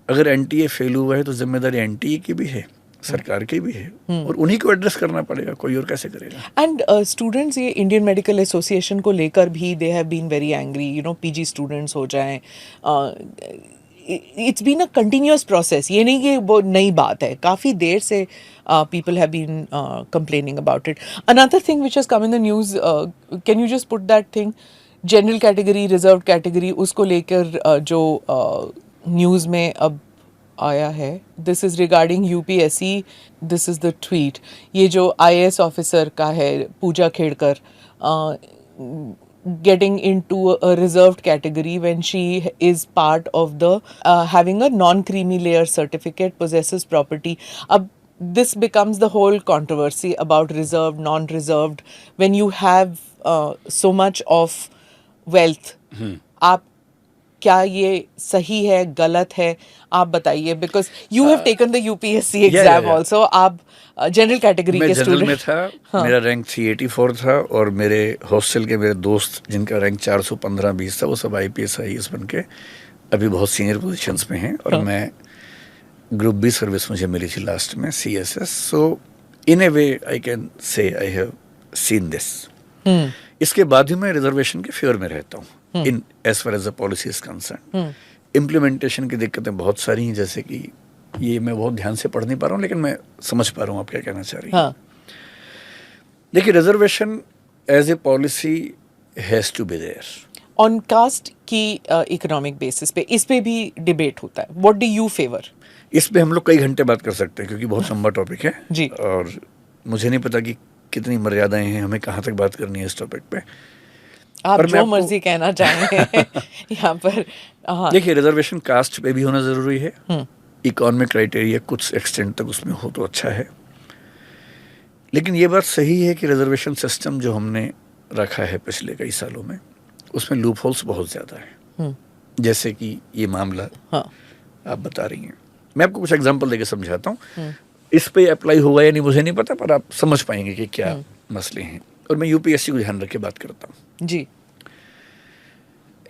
अगर NTA fail हुआ है तो जिम्मेदारी एनटीए की भी है, सरकार की भी है, और उन्हीं को एड्रेस करना पड़ेगा, कोई और कैसे करेगा। एंड स्टूडेंट्स ये इंडियन मेडिकल एसोसिएशन को लेकर भी they have been very angry, you know, PG students हो जाएं, it's been a continuous process, ये नहीं कि वो नई बात है, काफ़ी देर से people have been complaining about it. Another thing which has come in the news, can you just put that thing, general category, reserved category, उसको लेकर जो न्यूज़ में अब आया है, this is regarding UPSC, this is the tweet, ये जो IAS officer का है, पूजा Khedkar, getting into a reserved category when she is part of the having a non-creamy layer certificate, possesses property. Ab this becomes the whole controversy about reserved, non-reserved. When you have so much of wealth, आप क्या ये सही है, गलत है, आप बताइए, because you have taken the UPSC exam also, आप जनरल कैटेगरी के जनरल में स्टूडेंट। था, मेरा रैंक 384 था, और मेरे हॉस्टल के मेरे दोस्त जिनका रैंक 415-20 था, वो सब आईपीएस आईएएस बन के अभी बहुत सीनियर पोजीशंस में हैं, और मैं ग्रुप बी सर्विस मुझे मिली थी लास्ट में, CSS. So in a way I can say I have seen this. इसके बाद भी मैं रिजर्वेशन के फेवर में रहता हूँ in as far as the policy is concern. Implementation की दिक्कतें बहुत सारी हैं, जैसे कि ये मैं बहुत ध्यान से पढ़ नहीं पा रहा हूँ, लेकिन मैं समझ पा रहा हूँ आप क्या कहना चाह रही हैं। देखिए, reservation as a policy has to be there on caste की इकोनॉमिक बेसिस पे, इस पे भी डिबेट होता है, व्हाट डू यू फेवर? इस पे हम लोग कई घंटे बात कर सकते हैं, क्योंकि बहुत लंबा टॉपिक है जी। और मुझे नहीं पता कि कितनी मर्यादाएं हैं, हमें कहाँ तक बात करनी है इस टॉपिक पे। आप जो मर्जी कहना चाहें यहाँ पर। देखिए, रिजर्वेशन कास्ट पे भी होना जरूरी है, इकोनॉमिक क्राइटेरिया कुछ एक्सटेंट तक उसमें हो तो अच्छा है, लेकिन ये बात सही है कि रिजर्वेशन सिस्टम जो हमने रखा है पिछले कई सालों में, उसमें लूप होल्स बहुत ज़्यादा है, जैसे कि ये मामला आप बता रही हैं। मैं आपको कुछ एग्जांपल देके समझाता हूँ, इस पे अप्लाई होगा या नहीं मुझे नहीं पता, पर आप समझ पाएंगे कि क्या मसले हैं, और मैं यूपीएससी को ध्यान रख के बात करता हूँ जी।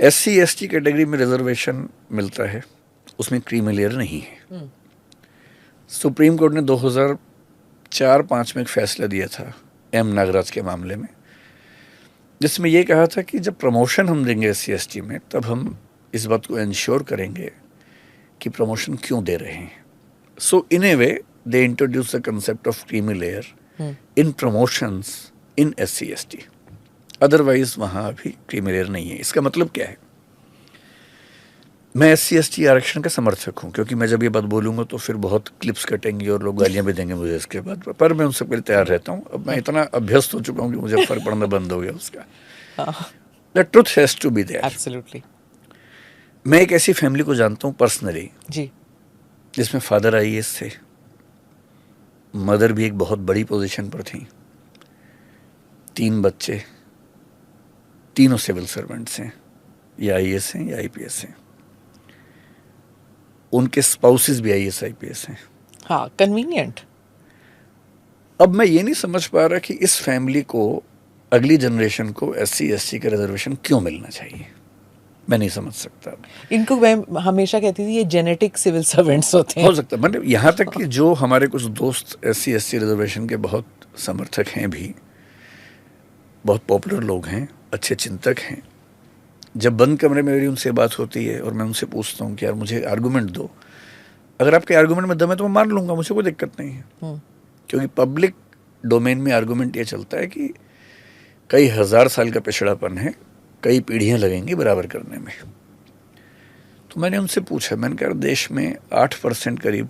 एससी एसटी कैटेगरी में रिजर्वेशन मिलता है, उसमें क्रीमी लेयर नहीं है। सुप्रीम कोर्ट ने 2004-05 में एक फैसला दिया था एम नागराज के मामले में, जिसमें यह कहा था कि जब प्रमोशन हम देंगे एससी एसटी में, तब हम इस बात को इंश्योर करेंगे कि प्रमोशन क्यों दे रहे हैं। So in a way they introduce the concept of creamy layer in promotions in SC ST, otherwise वहाँ अभी क्रीमी लेयर नहीं है। इसका मतलब क्या है? मैं एससी एसटी आरक्षण का समर्थक हूँ, क्योंकि मैं जब ये बात बोलूँगा तो फिर बहुत क्लिप्स कटेंगे और लोग गालियाँ भी देंगे मुझे इसके बाद, पर मैं उन सब के लिए तैयार रहता हूँ। अब मैं इतना अभ्यस्त हो चुका हूँ कि मुझे फर्क पड़ना बंद हो गया उसका। The truth has to be there. Absolutely. मैं एक ऐसी फैमिली को जानता हूँ पर्सनली जी, जिसमें फादर आईएएस थे, मदर भी एक बहुत बड़ी पोजीशन पर थी, 3 बच्चे, तीनों सिविल सर्वेंट्स हैं, या आईएएस हैं या आईपीएस हैं, उनके स्पाउसेस भी आईएएस आईपीएस हैं। हाँ, कन्वीनियंट। अब मैं ये नहीं समझ पा रहा कि इस फैमिली को, अगली जनरेशन को एससी एसटी का रिजर्वेशन क्यों मिलना चाहिए, मैं नहीं समझ सकता। इनको मैं हमेशा कहती थी ये जेनेटिक सिविल सर्वेंट्स होते हैं। हो सकता है, मतलब यहाँ तक कि जो हमारे कुछ दोस्त एससी एसटी रिजर्वेशन के बहुत समर्थक हैं भी, बहुत पॉपुलर लोग हैं, अच्छे चिंतक हैं, जब बंद कमरे में मेरी उनसे बात होती है और मैं उनसे पूछता हूँ कि यार मुझे आर्गूमेंट दो, अगर आपके आर्गूमेंट में दम है तो मैं मान लूँगा, मुझे कोई दिक्कत नहीं है। क्योंकि पब्लिक डोमेन में आर्गूमेंट ये चलता है कि कई हज़ार साल का पिछड़ापन है, कई पीढ़ियाँ लगेंगी बराबर करने में। तो मैंने उनसे पूछा, मैंने कहा देश में 8% करीब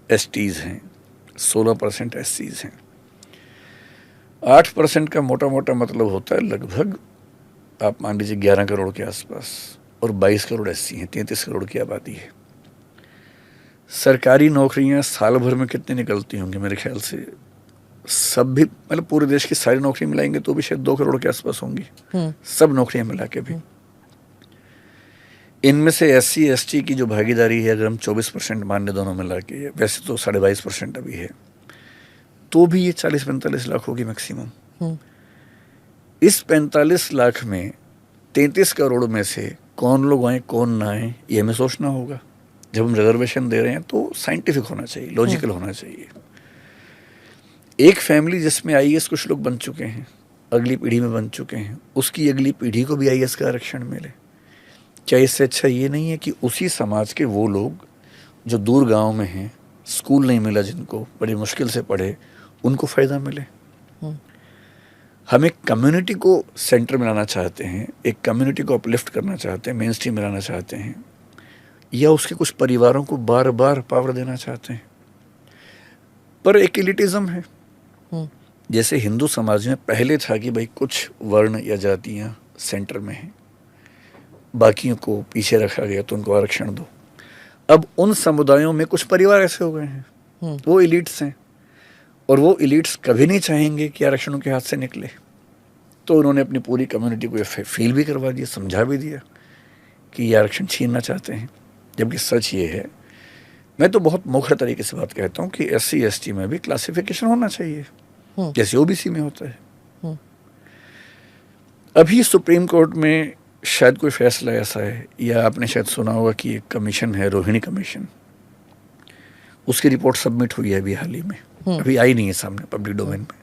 एसटीज़ हैं, 16% एससीज़ हैं। 8% का मोटा मोटा मतलब होता है लगभग आप मान लीजिए 11 करोड़ के आसपास, और 22 करोड़ एससी हैं, 33 करोड़ की आबादी है। सरकारी नौकरियां साल भर में कितनी निकलती होंगी? मेरे ख्याल से सब भी, मतलब पूरे देश की सारी नौकरी मिलाएंगे तो भी शायद 2 करोड़ के आसपास होंगी, सब नौकरियां मिला के भी। इनमें से एससी एसटी की जो भागीदारी है, अगर हम 24% मान लें दोनों मिला के, वैसे तो 22.5% अभी है, तो भी ये 40-45 लाख होगी मैक्सिमम। इस 45 लाख में 33 करोड़ में से कौन लोग आए कौन ना आए, ये हमें सोचना होगा। जब हम रिजर्वेशन दे रहे हैं तो साइंटिफिक होना चाहिए, लॉजिकल होना चाहिए। एक फैमिली जिसमें आईएएस कुछ लोग बन चुके हैं, अगली पीढ़ी में बन चुके हैं, उसकी अगली पीढ़ी को भी आईएएस का आरक्षण मिले। क्या इससे अच्छा ये नहीं है कि उसी समाज के वो लोग जो दूर गांव में हैं, स्कूल नहीं मिला जिनको, बड़ी मुश्किल से पढ़े, उनको फ़ायदा मिले। हम एक कम्युनिटी को सेंटर में लाना चाहते हैं, एक कम्युनिटी को अपलिफ्ट करना चाहते हैं, मेन स्ट्रीम में लाना चाहते हैं, या उसके कुछ परिवारों को बार बार पावर देना चाहते हैं। पर एक एलिटिज्म है। जैसे हिंदू समाज में पहले था कि भाई कुछ वर्ण या जातियां सेंटर में हैं, बाकियों को पीछे रखा गया तो उनको आरक्षण दो। अब उन समुदायों में कुछ परिवार ऐसे हो गए हैं, वो एलिट्स हैं, और वो एलिट्स कभी नहीं चाहेंगे कि आरक्षण उनके हाथ से निकले। तो उन्होंने अपनी पूरी कम्युनिटी को ये फील भी करवा दिया, समझा भी दिया कि ये आरक्षण छीनना चाहते हैं। जबकि सच ये है, मैं तो बहुत मुखर तरीके से बात कहता हूँ कि SC ST में भी क्लासिफिकेशन होना चाहिए जैसे OBC में होता है। अभी सुप्रीम कोर्ट में शायद कोई फैसला ऐसा है, या आपने शायद सुना होगा कि एक कमीशन है, रोहिणी कमीशन, उसकी रिपोर्ट सबमिट हुई है अभी हाल ही में, अभी आई नहीं है सामने पब्लिक डोमेन में।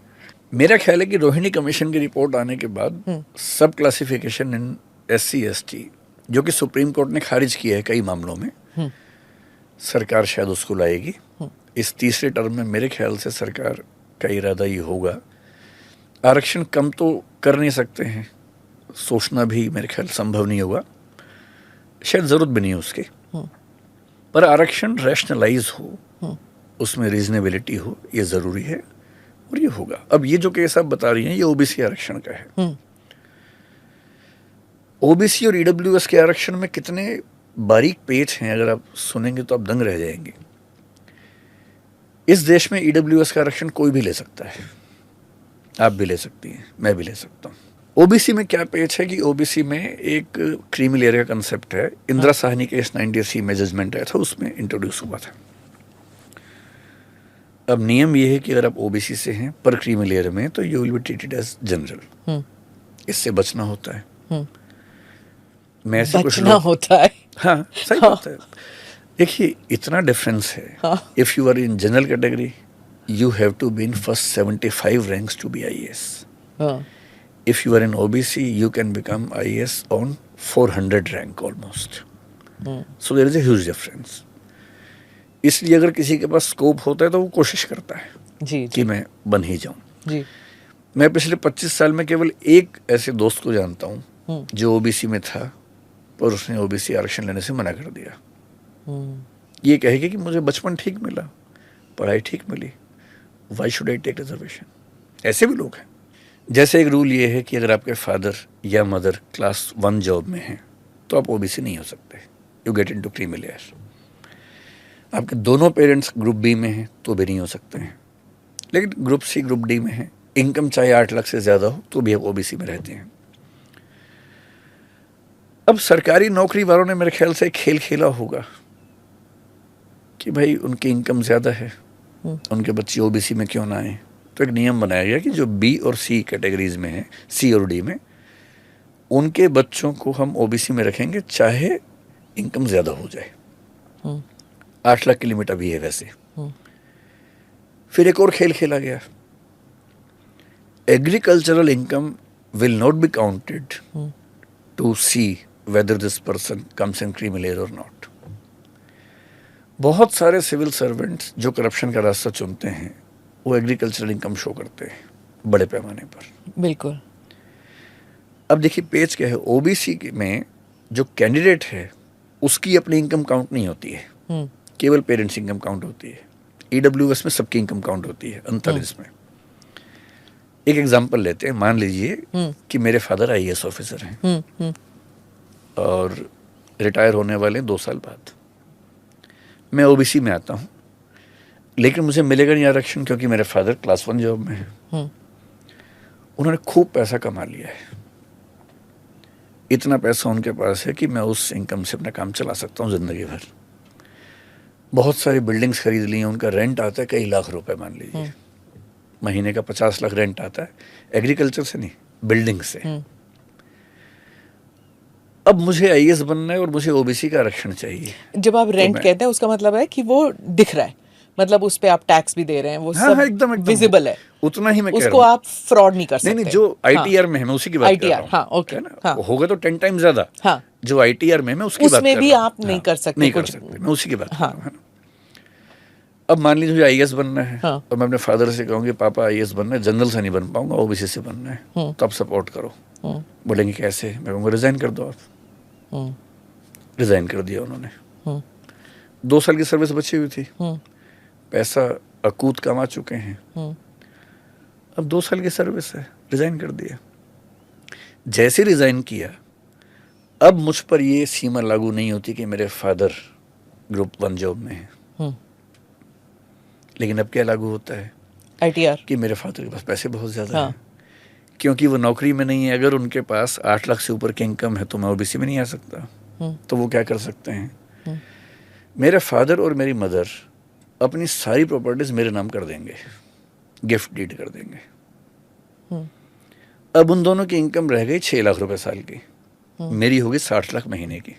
मेरा ख्याल है कि रोहिणी कमीशन की रिपोर्ट आने के बाद सब क्लासिफिकेशन इन SC ST, जो कि सुप्रीम कोर्ट ने खारिज किया है कई मामलों में, सरकार शायद उसको लाएगी। इस तीसरे टर्म में मेरे ख्याल से सरकार का इरादा ये होगा। आरक्षण कम तो कर नहीं सकते हैं, सोचना भी मेरे ख्याल संभव नहीं होगा, शायद ज़रूरत भी नहीं है उसकी, पर आरक्षण रैशनलाइज हो, उसमें रीजनेबिलिटी हो, ये ज़रूरी है और ये होगा। अब ये जो केस आप बता रही हैं, ये OBC आरक्षण का है। OBC और EWS के आरक्षण में कितने बारीक पेच हैं, अगर आप सुनेंगे तो आप दंग रह जाएंगे। इस देश में EWS का आरक्षण कोई भी ले सकता है, आप भी ले सकती हैं, मैं भी ले सकता हूँ। OBC में क्या पेच है कि OBC में एक क्रीमी लेयर का कंसेप्ट है, इंदिरा साहनी केस 90C में जजमेंट आया था, उसमें इंट्रोड्यूस हुआ था। अब नियम ये है कि अगर आप OBC से हैं पर क्रीमी लेयर में, तो you will be treated as general. इससे बचना होता है। मैं ऐसे कुछ बचना होता है। हाँ, सही बात है। देखिए, इतना डिफरेंस है। If you are in general category, you have to be in first 75 ranks to be IAS। If you are in OBC, you can become IAS on 400 rank almost. So there is a huge difference. इसलिए अगर किसी के पास scope होता है तो वो कोशिश करता है जी, कि मैं बन ही जाऊं। जी। मैं पिछले 25 साल में केवल एक ऐसे दोस्त को जानता हूं जो OBC में था, पर उसने OBC आरक्षण लेने से मना कर दिया। ये कहेगा कि मुझे बचपन ठीक मिला, पढ़ाई ठीक मिली, Why should I take reservation? ऐसे भी लोग हैं। जैसे एक रूल ये है कि अगर आपके फादर या मदर क्लास 1 जॉब में हैं तो आप OBC नहीं हो सकते, you get into creamy layer. आपके दोनों पेरेंट्स ग्रुप B में हैं तो भी नहीं हो सकते हैं, लेकिन ग्रुप C ग्रुप D में हैं, इनकम चाहे 8 लाख से ज़्यादा हो तो भी आप OBC में रहते हैं। अब सरकारी नौकरी वालों ने मेरे ख्याल से खेल खेला होगा कि भाई उनकी इनकम ज़्यादा है, उनके बच्चे OBC में क्यों ना आए। तो एक नियम बनाया गया कि जो B और C कैटेगरीज में हैं, C और D में, उनके बच्चों को हम OBC में रखेंगे चाहे इनकम ज़्यादा हो जाए। 8 लाख की लिमिट अभी है वैसे। फिर एक और खेल खेला गया, agricultural income will not be counted to see whether this person comes in creamy layer और नॉट। बहुत सारे सिविल सर्वेंट्स जो करप्शन का रास्ता चुनते हैं वो एग्रीकल्चरल इनकम शो करते हैं बड़े पैमाने पर। बिल्कुल। अब देखिए पेज क्या है, OBC में जो कैंडिडेट है उसकी अपनी इनकम काउंट नहीं होती है, केवल पेरेंट्स इनकम काउंट होती है। EWS में सबकी इनकम काउंट होती है, अंतर इसमें। एक एग्जांपल लेते हैं, मान लीजिए कि मेरे फादर IAS ऑफिसर हैं और रिटायर होने वाले 2 साल बाद। मैं OBC में आता हूँ, लेकिन मुझे मिलेगा नहीं आरक्षण क्योंकि मेरे फादर क्लास 1 जॉब में है। उन्होंने खूब पैसा कमा लिया है, इतना पैसा उनके पास है कि मैं उस इनकम से अपना काम चला सकता हूँ जिंदगी भर। बहुत सारी बिल्डिंग्स खरीद ली हैं, उनका रेंट आता है कई लाख रुपए, मान लीजिए महीने का 50 लाख रेंट आता है, एग्रीकल्चर से नहीं, बिल्डिंग से। अब मुझे आईएएस बनना है और मुझे ओबीसी का आरक्षण चाहिए। जब आप रेंट कहते हैं उसका मतलब है कि वो दिख रहा है, मतलब उस पे आप टैक्स भी दे रहे हैं, वो हाँ, सब हाँ, एकदम विजिबल है, उतना ही मैं कह उसको रहा हूँ। आप फ्रॉड नहीं कर सकते। नहीं, जो आईटीआर में है मैं उसी की बात कर रहा हूँ। हाँ, ओके, है ना, हाँ, होगा तो 10 टाइम ज्यादा। हाँ, जो आईटीआर में मैं उसकी बात कर उसमें भी रहा हूँ। आप नहीं कर सकते नहीं कर कुछ। सकते, मैं उसी की बात कर हाँ, रहा हूँ, है ना। अब मान लीजिए मुझे आईएएस बनना है, हाँ, और मैं अपने फादर से कहूँगी पापा आईएएस बनना है, जनरल से नहीं बन पाऊंगा, ओबीसी से बनना है, तो आप सपोर्ट करो। बोलेंगे कैसे? मैं कहूँगा रिजाइन कर दो आप। रिजाइन कर दिया उन्होंने। 2 साल की सर्विस बची हुई थी, पैसा अकूत कमा चुके हैं, अब 2 साल की सर्विस है, रिजाइन कर दिया। जैसे रिजाइन किया, अब मुझ पर ये सीमा लागू नहीं होती कि मेरे फादर ग्रुप 1 जॉब में है। लेकिन अब क्या लागू होता है? आईटीआर कि मेरे फादर के पास पैसे बहुत ज्यादा हाँ, हैं, क्योंकि वो नौकरी में नहीं है। अगर उनके पास 8 लाख से ऊपर की इनकम है तो मैं ओबीसी में नहीं आ सकता। तो वो क्या कर सकते हैं, मेरे फादर और मेरी मदर अपनी सारी प्रॉपर्टीज मेरे नाम कर देंगे, गिफ्ट डीड कर देंगे। अब उन दोनों की इनकम रह गई 6 लाख रुपए साल की, मेरी होगी 60 लाख महीने की।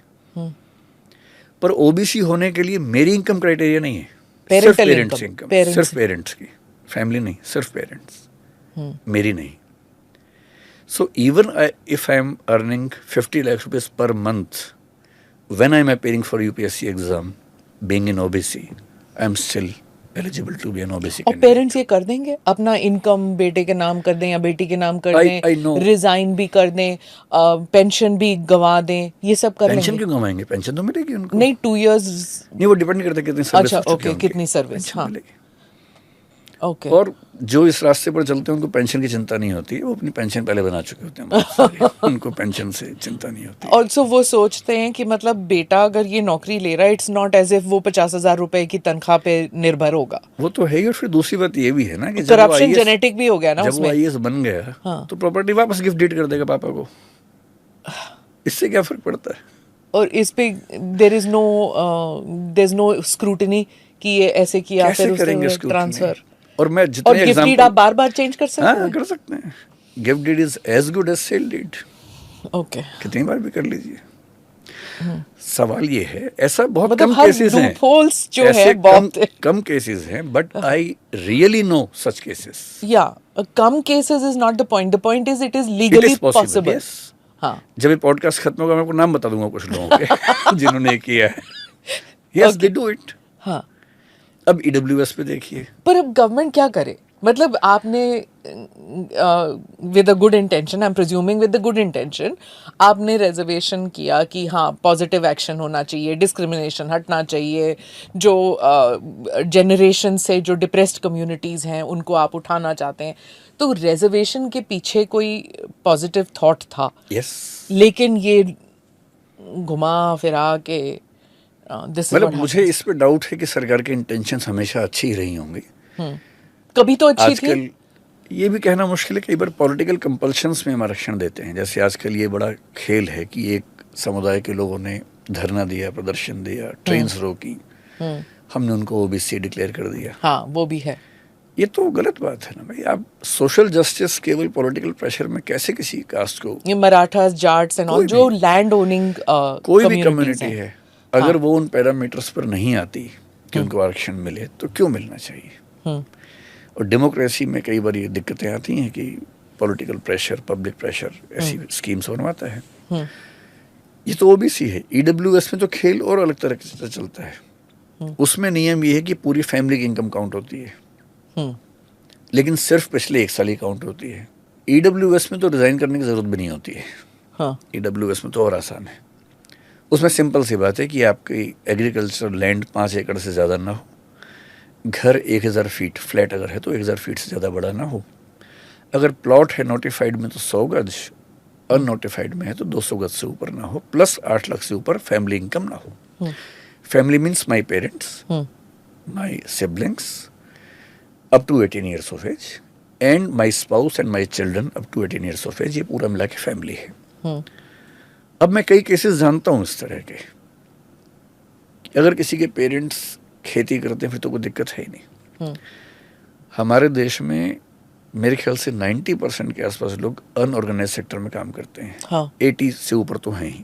पर ओबीसी होने के लिए मेरी इनकम क्राइटेरिया नहीं है, सिर्फ पेरेंट्स इनकम, सिर्फ पेरेंट्स की, फैमिली नहीं, सिर्फ पेरेंट्स, मेरी नहीं। So even if I am earning 50 lakh rupees per month when I am appearing for UPSC exam, being in OBC, I am still eligible to be an OBC. और parents ये कर देंगे, अपना इनकम बेटे के नाम कर दें या बेटी के नाम कर दें, रिजाइन भी कर दें, पेंशन भी गवा दें, ये सब कर लेंगे। पेंशन क्यों गवाएंगे? पेंशन तो मिलेगी उनको। नहीं, 2 इयर्स नहीं, वो डिपेंड करता है कितनी सर्विस। अच्छा, ओके, कितनी सर्विस, हाँ, ओके। और जो इस रास्ते पर चलते हैं उनको पेंशन की चिंता नहीं होती है, वो अपनी पेंशन पहले बना चुके होते हैं। उनको पेंशन से चिंता नहीं होती। ऑल्सो वो सोचते हैं कि मतलब बेटा अगर ये नौकरी ले रहा है, इट्स नॉट एज इफ वो 50,000 रुपए की तनख्वाह पे निर्भर होगा। वो तो है ही। और फिर दूसरी बात ये भी है ना कि करप्शन जेनेटिक भी हो गया ना जब उसमें। वो आईएएस बन गया तो प्रॉपर्टी वापस गिफ्ट डीड कर देगा पापा को। इससे क्या फर्क पड़ता है? और इस पे देयर इज नो स्क्रूटिनी कि ये ऐसे किया, फिर उससे ट्रांसफर। और मैं जितने गिफ्ट डीड आप बार-बार चेंज कर सकते हैं। हाँ, कर सकते हैं। Gift deed is as good as sale deed. Okay, कितनी बार भी कर लीजिए। सवाल ये है, ऐसा बहुत कम केसेस हैं, जो ऐसे है बहुत कम केसेस हैं, but I really know such cases. या कम cases is not the point is it is legally possible. हाँ, जब ये पॉडकास्ट खत्म होगा मैं आपको नाम बता दूंगा कुछ लोगों के जिन्होंने ये किया है। Yes, they do it. हाँ, अब ईडब्ल्यूएस पे देखिए। पर अब गवर्नमेंट क्या करे? मतलब आपने with a good intention, I am presuming with a good intention, आपने रिजर्वेशन किया कि हाँ पॉजिटिव एक्शन होना चाहिए, डिस्क्रिमिनेशन हटना चाहिए, जो जनरेशन से जो डिप्रेस्ड कम्युनिटीज़ हैं उनको आप उठाना चाहते हैं, तो रिजर्वेशन के पीछे कोई पॉजिटिव थॉट था। यस, लेकिन ये घुमा फिरा के मतलब मुझे इस पे डाउट है कि सरकार के इंटेंशंस हमेशा अच्छी ही रही होंगी। कभी तो अच्छी आजकल थी। ये भी कहना मुश्किल है, कई बार पॉलिटिकल कंपल्शंस में हम आरक्षण देते हैं। जैसे आजकल ये बड़ा खेल है कि एक समुदाय के लोगों ने धरना दिया, प्रदर्शन दिया, ट्रेन रोकी, हमने उनको ओबीसी डिक्लेयर कर दिया। हाँ, वो भी है। ये तो गलत बात है ना भाई। आप सोशल जस्टिस केवल पॉलिटिकल प्रेशर में कैसे किसी कास्ट को, ये मराठास, जाट्स एंड ऑल जो लैंड ओनिंग कोई भी कम्युनिटी है, अगर वो उन पैरामीटर्स पर नहीं आती कि उनको आरक्षण मिले तो क्यों मिलना चाहिए? और डेमोक्रेसी में कई बार ये दिक्कतें आती हैं कि पॉलिटिकल प्रेशर, पब्लिक प्रेशर ऐसी स्कीम्स बनवाता है। ये तो ओबीसी है। ईडब्ल्यूएस में तो खेल और अलग तरह से चलता है। उसमें नियम ये है कि पूरी फैमिली की इनकम काउंट होती है, लेकिन सिर्फ पिछले 1 साल ही काउंट होती है। ईडब्ल्यूएस में तो रिजाइन करने की जरूरत भी नहीं होती है। ईडब्ल्यूएस में तो और आसान है। उसमें सिंपल सी बात है कि आपकी एग्रीकल्चर लैंड 5 एकड़ से ज़्यादा ना हो, घर 1000 फीट फ्लैट अगर है तो 1000 फीट से ज़्यादा बड़ा ना हो, अगर प्लॉट है नोटिफाइड में तो 100 गज, अननोटिफाइड में है तो 200 गज से ऊपर ना हो, प्लस 8 लाख से ऊपर फैमिली इनकम ना हो। Family means my parents, my siblings up to 18 years of age, and my spouse and my children up to 18 years of age. ये पूरा मिला के फैमिली है। अब मैं कई केसेस जानता हूँ इस तरह के, अगर किसी के पेरेंट्स खेती करते हैं फिर तो कोई दिक्कत है ही नहीं। हमारे देश में मेरे ख्याल से 90% के आसपास लोग अनऑर्गेनाइज सेक्टर में काम करते हैं। 80 से ऊपर तो हैं ही।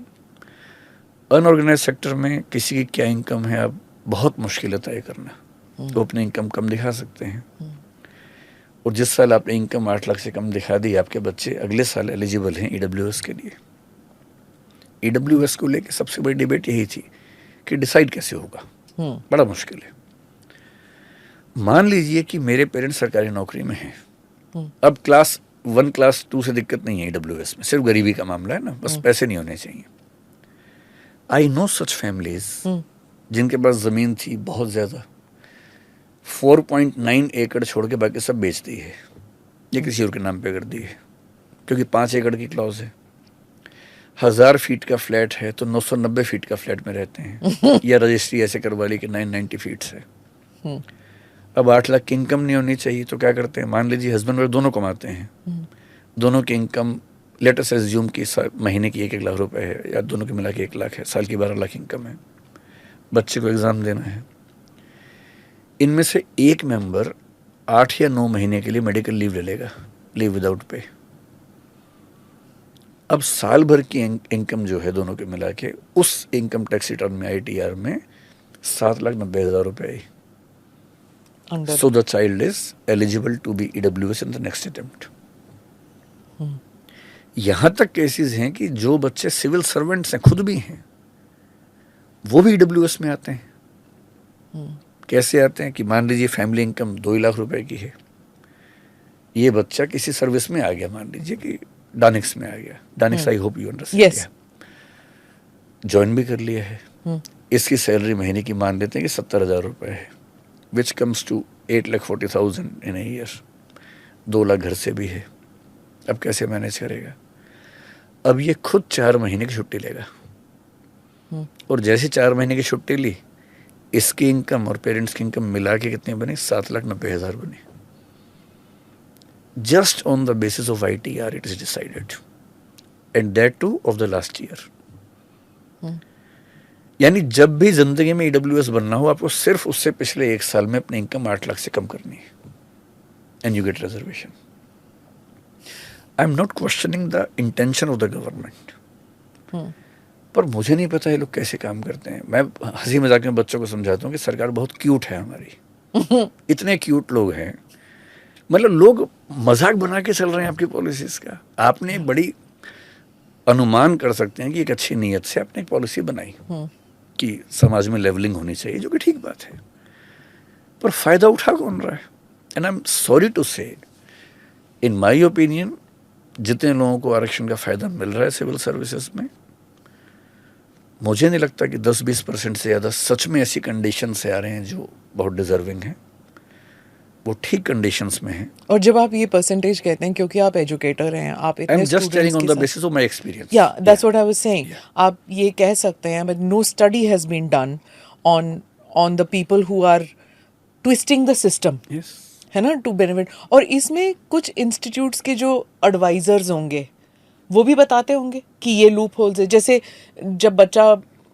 अनऑर्गेनाइज सेक्टर में किसी की क्या इनकम है अब बहुत मुश्किल है तय करना। तो अपनी इनकम कम दिखा सकते हैं, और जिस साल आपने इनकम 8 लाख से कम दिखा दी, आपके बच्चे अगले साल एलिजिबल हैं ईडब्ल्यूएस के लिए। ईडब्ल्यूएस को लेकर सबसे बड़ी डिबेट यही थी कि डिसाइड कैसे होगा, बड़ा मुश्किल है। मान लीजिए कि मेरे पेरेंट्स सरकारी नौकरी में हैं, अब क्लास 1 क्लास 2 से दिक्कत नहीं है ईडब्ल्यूएस में, सिर्फ गरीबी का मामला है ना, बस पैसे नहीं होने चाहिए। आई नो सच फैमिलीज जिनके पास ज़मीन थी बहुत ज़्यादा, 4.9 एकड़ छोड़ के बाकी सब बेच दी है या किसी और के नाम पे कर दी है, क्योंकि 5 एकड़ की क्लॉज है। 1000 फीट का फ्लैट है तो 990 फीट का फ्लैट में रहते हैं या रजिस्ट्री ऐसे करवा ली कि 990 फीट से। अब 8 लाख की इनकम नहीं होनी चाहिए तो क्या करते हैं, मान लीजिए हस्बैंड वाइफ दोनों कमाते हैं, दोनों की इनकम लेटर से एज्यूम की महीने की 1-1 लाख रुपए है, या दोनों की मिला के 1 लाख है, साल की 12 लाख इनकम है, बच्चे को एग्ज़ाम देना है। इनमें से एक मेंबर 8 या 9 महीने के लिए मेडिकल लीव ले लेगा, लीव विदाउट पे। अब साल भर की इनकम जो है दोनों के मिला के, उस इनकम टैक्स रिटर्न में ITR में 7,90,000 रुपए आई। So the child is eligible to be EWS in the next attempt. यहां तक केसेस हैं कि जो बच्चे सिविल सर्वेंट्स हैं, खुद भी हैं, वो भी EWS में आते हैं। कैसे आते हैं कि मान लीजिए फैमिली इनकम 2 लाख रुपए की है, ये बच्चा किसी सर्विस में आ गया, मान लीजिए कि डानिक्स में आ गया, DANICS I hope you understand, join भी कर लिया है। इसकी सैलरी महीने की मान लेते हैं कि 70,000 रुपए है, which comes to 8,40,000 in a year. 2 lakh घर से भी है, अब कैसे मैनेज करेगा? अब ये खुद 4 महीने की छुट्टी लेगा, और जैसे 4 महीने की छुट्टी ली, इसकी इनकम और पेरेंट्स की इनकम मिला के कितनी बनी? 7,90,000 बनी। Just on the basis of ITR it is decided, and that two of the last year. यानी जब भी जिंदगी में EWS बनना हो, आपको सिर्फ उससे पिछले 1 साल में अपनी इनकम 8 लाख से कम करनी है, and you get reservation. I am not questioning the intention of the government, पर मुझे नहीं पता ये लोग कैसे काम करते हैं। मैं हंसी मजाक में बच्चों को समझाता हूँ कि सरकार बहुत क्यूट है हमारी। इतने क्यूट लोग हैं, मतलब लोग मजाक बना के चल रहे हैं आपकी पॉलिसीज का। आपने बड़ी अनुमान कर सकते हैं कि एक अच्छी नीयत से आपने एक पॉलिसी बनाई कि समाज में लेवलिंग होनी चाहिए, जो कि ठीक बात है, पर फायदा उठा कौन रहा है? And I am sorry to say, in my opinion, जितने लोगों को आरक्षण का फायदा मिल रहा है सिविल सर्विसेज में, मुझे नहीं लगता कि 10-20% से ज़्यादा सच में ऐसी कंडीशन से आ रहे हैं जो बहुत डिजर्विंग हैं, वो ठीक कंडीशंस में हैं। और जब आप ये परसेंटेज कहते हैं, क्योंकि आप एजुकेटर हैं, आप इतने I am just telling on the basis of my experience. या that's what I was saying. आप ये कह सकते हैं, but no study has been done on the people who are twisting the system, है ना, टू बेनिफिट। और इसमें कुछ इंस्टीट्यूट्स के जो एडवाइजर्स होंगे वो भी बताते होंगे कि ये लूप होल्स है। जैसे जब बच्चा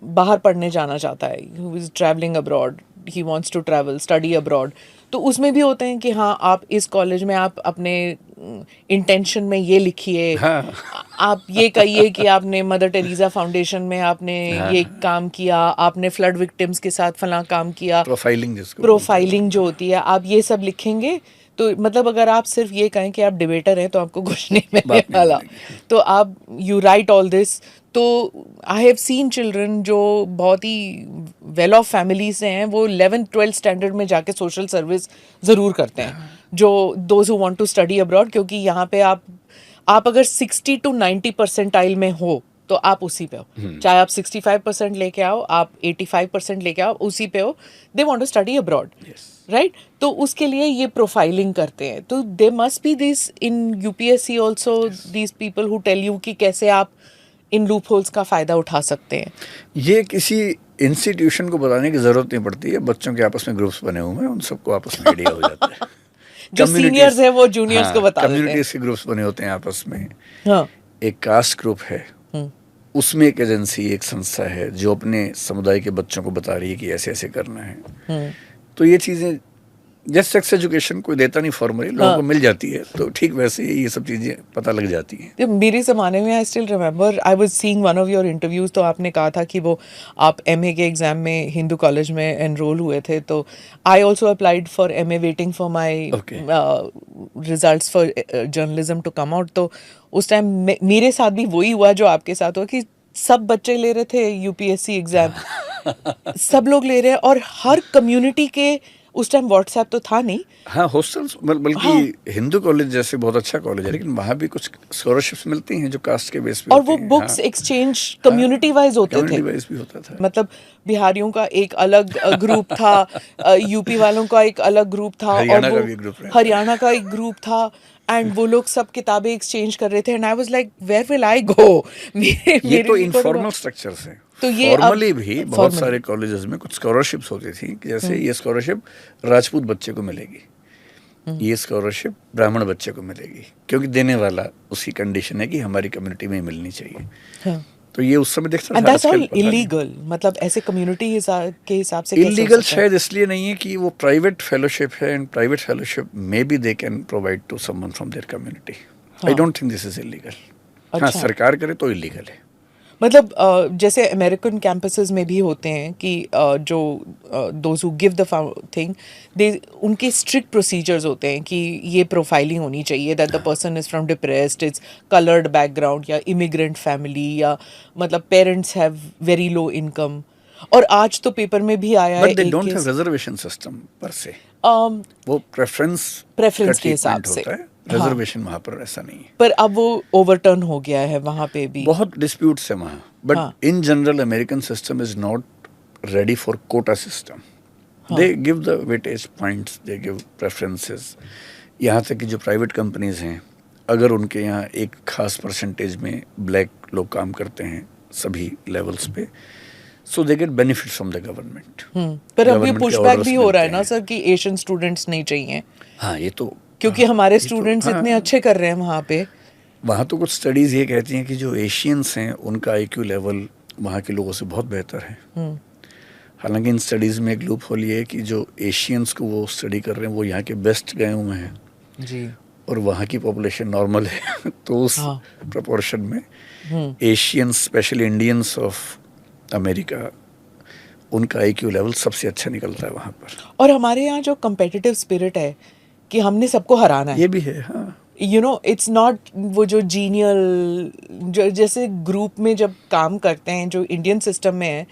बाहर पढ़ने जाना चाहता है, who is travelling abroad, he wants to travel, study abroad, तो उसमें भी होते हैं कि हाँ, आप इस कॉलेज में आप अपने इंटेंशन में ये लिखिए, हाँ। आप ये कहिए कि आपने मदर टेरेसा फाउंडेशन में आपने ये काम किया, आपने फ्लड विक्टिम्स के साथ फलां काम किया, प्रोफाइलिंग जो होती है, आप ये सब लिखेंगे। तो मतलब अगर आप सिर्फ ये कहें कि आप डिबेटर हैं तो आपको कुछ नहीं मिलने वाला, तो आप यू राइट ऑल दिस। तो आई हैव सीन चिल्ड्रन जो बहुत ही वेल ऑफ फैमिली से हैं, वो 11th-12th स्टैंडर्ड में जाके सोशल सर्विस ज़रूर करते हैं, जो those who want to study abroad. क्योंकि यहाँ पे आप अगर 60 to 90 परसेंटाइल में हो तो आप उसी पे हो, चाहे आप 65% लेके आओ, आप 85% लेके आओ, उसी पे हो। They want to study abroad, right? तो उसके लिए ये प्रोफाइलिंग करते हैं। तो they must be this in UPSC also, these people who tell you कि कैसे आप इन लूप होल्स का फ़ायदा उठा सकते हैं। ये किसी इंस्टीट्यूशन को बताने की ज़रूरत नहीं पड़ती है, बच्चों के आपस में ग्रुप्स बने हुए हैं, उन सबको आपस में आइडिया हो जाता है। जो सीनियर्स है वो जूनियर्स को बता देते हैं। कम्युनिटीज के ग्रुप्स बने होते हैं आपस में। हाँ। एक कास्ट ग्रुप है, उसमें एक एजेंसी, एक संस्था है जो अपने समुदाय के बच्चों को बता रही है कि ऐसे ऐसे करना है। तो ये चीज़ें जैसे सेक्स एजुकेशन कोई देता नहीं फॉर्मली, लोगों को मिल जाती है, तो ठीक वैसे ही ये सब चीज़ें पता लग जाती हैं। जब मेरे ज़माने में I still remember I was seeing one of your interviews, तो आपने कहा था कि वो आप एमए के एग्ज़ाम में हिंदू कॉलेज में एनरोल हुए थे, तो I also applied for MA waiting for my Okay. Results for journalism to come out. तो उस टाइम मेरे साथ भी वही हुआ जो आपके साथ हुआ कि सब बच्चे ले रहे थे यूपीएससी एग्ज़ाम, सब लोग ले रहे हैं, और हर कम्युनिटी के, उस टाइम व्हाट्सएप तो था नहीं। हाँ, हॉस्टल्स बल्कि हिंदू कॉलेज जैसे बहुत अच्छा कॉलेज है, लेकिन वहाँ भी कुछ स्कॉलरशिप्स मिलती हैं जो कास्ट के बेस पे और होती वो हैं। बुक्स हाँ, एक्सचेंज कम्युनिटी वाइज होते थे, कम्युनिटी वाइज भी होता था। मतलब बिहारियों का एक अलग ग्रुप था, यूपी वालों का एक अलग ग्रुप था, और हरियाणा वो का भी एक ग्रुप रहता है। हरियाणा का एक ग्रुप था, एंड वो लोग सब किताबें एक्सचेंज कर रहे थे, and I was like where will I go. ये मेरे तो लिए इनफॉर्मल स्ट्रक्चर्स हैं। तो ये अब फॉर्मली भी बहुत formally। सारे कॉलेजेस में कुछ स्कॉलरशिप्स होती थी कि जैसे ये स्कॉलरशिप राजपूत बच्चे को मिलेगी, ये स्कॉलरशिप ब्राह्मण बच्चे को मिलेगी, क्योंकि देने वाला उसकी कंडीशन है कि हमारी कम्युनिटी में मिलनी चाहिए। हाँ। तो ये उस समय देखता एंड था, दैट्स आजकल ऑल पता नहीं। इलीगल, मतलब ऐसे कम्युनिटी के हिसाब से कैसे हो इलीगल सकता है? शायद इसलिए नहीं है कि वो प्राइवेट फेलोशिप है, and private fellowship may be they can provide to someone from their community. I don't think this is illegal. हाँ, अच्छा। सरकार करे तो इलीगल है। मतलब जैसे अमेरिकन कैंपसेस में भी होते हैं कि जो those who give the thing, they उनके स्ट्रिक्ट प्रोसीजर्स होते हैं कि ये प्रोफाइलिंग होनी चाहिए, that the person is from depressed, it's coloured background, या इमिग्रेंट फैमिली, या मतलब parents have very low income. और आज तो पेपर में भी आया है बट दे एक don't case, have reservation system पर से। वो प्रेफरेंस प्रेफरेंस का के हिसाब ट्रीटमेंट से, होता है, हाँ। रिजर्वेशन वहाँ पर ऐसा नहीं है। पर अब वो ओवरटर्न हो गया है वहाँ पे भी। बहुत डिस्प्यूट्स है वहाँ, बट हाँ। In general American system is not ready for quota system. They give the weightage points, they give preferences. यहाँ तक कि जो प्राइवेट कंपनीज हैं, अगर उनके यहाँ एक खास परसेंटेज में ब्लैक लोग काम करते हैं सभी लेवल्स पे, so they get benefit from the government. पर अब ये Government के पुशबैक orders भी हो रहा है मिलते ना हैं। सर कि एशियन स्टूडेंट्स नहीं चाहिए, हाँ, ये तो क्योंकि हाँ, हमारे ये तो- स्टूडेंट्स हाँ, इतने अच्छे कर रहे हैं वहाँ पे। वहाँ तो कुछ स्टडीज़ ये कहती हैं कि जो एशियंस हैं उनका आईक्यू लेवल वहाँ के लोगों से बहुत बेहतर है। हालांकि इन स्टडीज़ में एक लूप होल ये है कि जो एशियंस को वो स्टडी कर रहे हैं वो यहाँ के बेस्ट गए हुए हैं, जी। और वहाँ की पॉपुलेशन नॉर्मल है तो उस हाँ। प्रपोर्शन में Asians, specially Indians of America, उनका आईक्यू लेवल सबसे अच्छा निकलता है वहाँ पर। और हमारे यहाँ जो कम्पिटिटिव स्पिरिट है कि हमने सबको हराना है, ये भी है। हाँ, यू नो, इट्स नॉट वो जो जीनियल, जो जैसे ग्रुप में जब काम करते हैं जो इंडियन सिस्टम में है,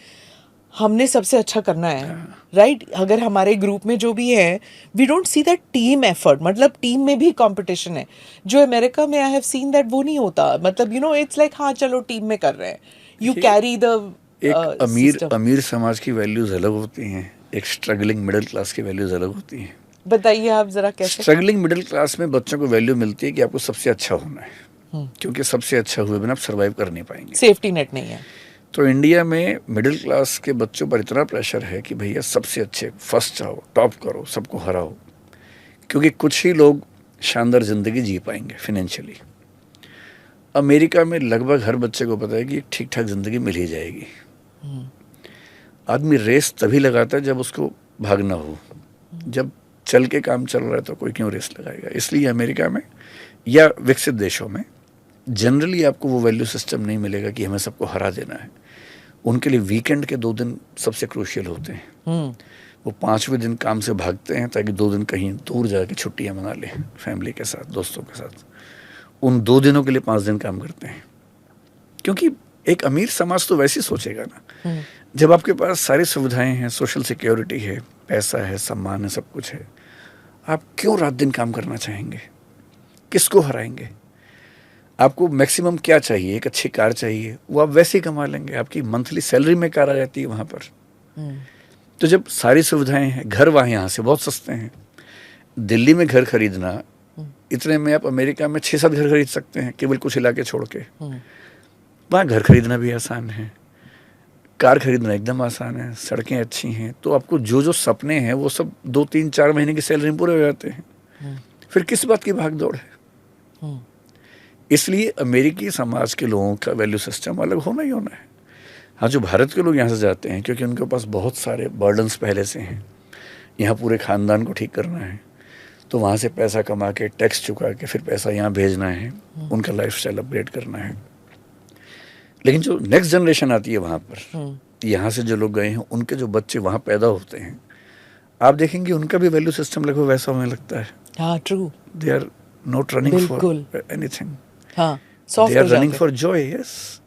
हमने सबसे अच्छा करना है, राइट? अगर हमारे ग्रुप में जो भी है, we don't see that team effort, मतलब टीम में भी कंपटीशन है। जो अमेरिका में आई हैव सीन दैट वो नहीं होता, मतलब यू नो इट्स लाइक हाँ चलो टीम में कर रहे हैं, यू कैरी द एक अमीर समाज की वैल्यूज अलग होती हैं, एक स्ट्रगलिंग मिडिल क्लास की वैल्यूज अलग होती हैं। बताइए आप जरा कैसे। स्ट्रगलिंग मिडिल क्लास में बच्चों को वैल्यू मिलती है कि आपको सबसे अच्छा होना है, क्योंकि सबसे अच्छा हुए बिना आप सर्वाइव कर नहीं पाएंगे। सेफ्टी नेट नहीं है। तो इंडिया में मिडिल क्लास के बच्चों पर इतना प्रेशर है कि भैया सबसे अच्छे, फर्स्ट आओ, टॉप करो, सबको हराओ, क्योंकि कुछ ही लोग शानदार ज़िंदगी जी पाएंगे फाइनेंशियली। अमेरिका में लगभग हर बच्चे को पता है कि ठीक ठाक ज़िंदगी मिल ही जाएगी। आदमी रेस तभी लगाता है जब उसको भागना हो, जब चल के काम चल रहा है तो कोई क्यों रेस लगाएगा। इसलिए अमेरिका में या विकसित देशों में जनरली आपको वो वैल्यू सिस्टम नहीं मिलेगा कि हमें सबको हरा देना है। उनके लिए वीकेंड के 2 दिन सबसे क्रूशियल होते हैं। वो 5वें दिन काम से भागते हैं ताकि 2 दिन कहीं दूर जाके छुट्टियां मना लें फैमिली के साथ, दोस्तों के साथ। उन 2 दिनों के लिए 5 दिन काम करते हैं, क्योंकि एक अमीर समाज तो वैसे ही सोचेगा ना, जब आपके पास सारी सुविधाएं हैं, सोशल सिक्योरिटी है, पैसा है, सम्मान है, सब कुछ है, आप क्यों रात दिन काम करना चाहेंगे? किसको हराएंगे? आपको मैक्सिमम क्या चाहिए? एक अच्छी कार चाहिए, वो आप वैसे ही कमा लेंगे, आपकी मंथली सैलरी में कार आ जाती है वहाँ पर। तो जब सारी सुविधाएं हैं, घर वहाँ यहाँ से बहुत सस्ते हैं। दिल्ली में घर खरीदना, इतने में आप अमेरिका में 6-7 घर खरीद सकते हैं, केवल कुछ इलाके छोड़ के। वहाँ घर खरीदना भी आसान है, कार खरीदना एकदम आसान है, सड़कें अच्छी हैं, तो आपको जो जो सपने हैं वो सब 2-3-4 महीने की सैलरी में पूरे हो जाते हैं। फिर किस बात की भाग दौड़ है? इसलिए अमेरिकी समाज के लोगों का वैल्यू सिस्टम अलग होना ही होना है। हाँ, जो भारत के लोग यहाँ से जाते हैं क्योंकि उनके पास बहुत सारे बर्डन्स पहले से हैं, यहाँ पूरे ख़ानदान को ठीक करना है, तो वहाँ से पैसा कमा के टैक्स चुका के फिर पैसा यहाँ भेजना है, उनका लाइफस्टाइल अपग्रेड करना है। लेकिन जो नेक्स्ट जनरेशन आती है वहाँ पर, यहाँ से जो लोग गए हैं उनके जो बच्चे वहाँ पैदा होते हैं, आप देखेंगे उनका भी वैल्यू सिस्टम लगभग वैसा होने लगता है। हाँ, true. They are not running for बिल्कुल। एनीथिंग, हाँ, सॉफ्ट दे आर हो जाते रनिंग हैं। For Joy. यस,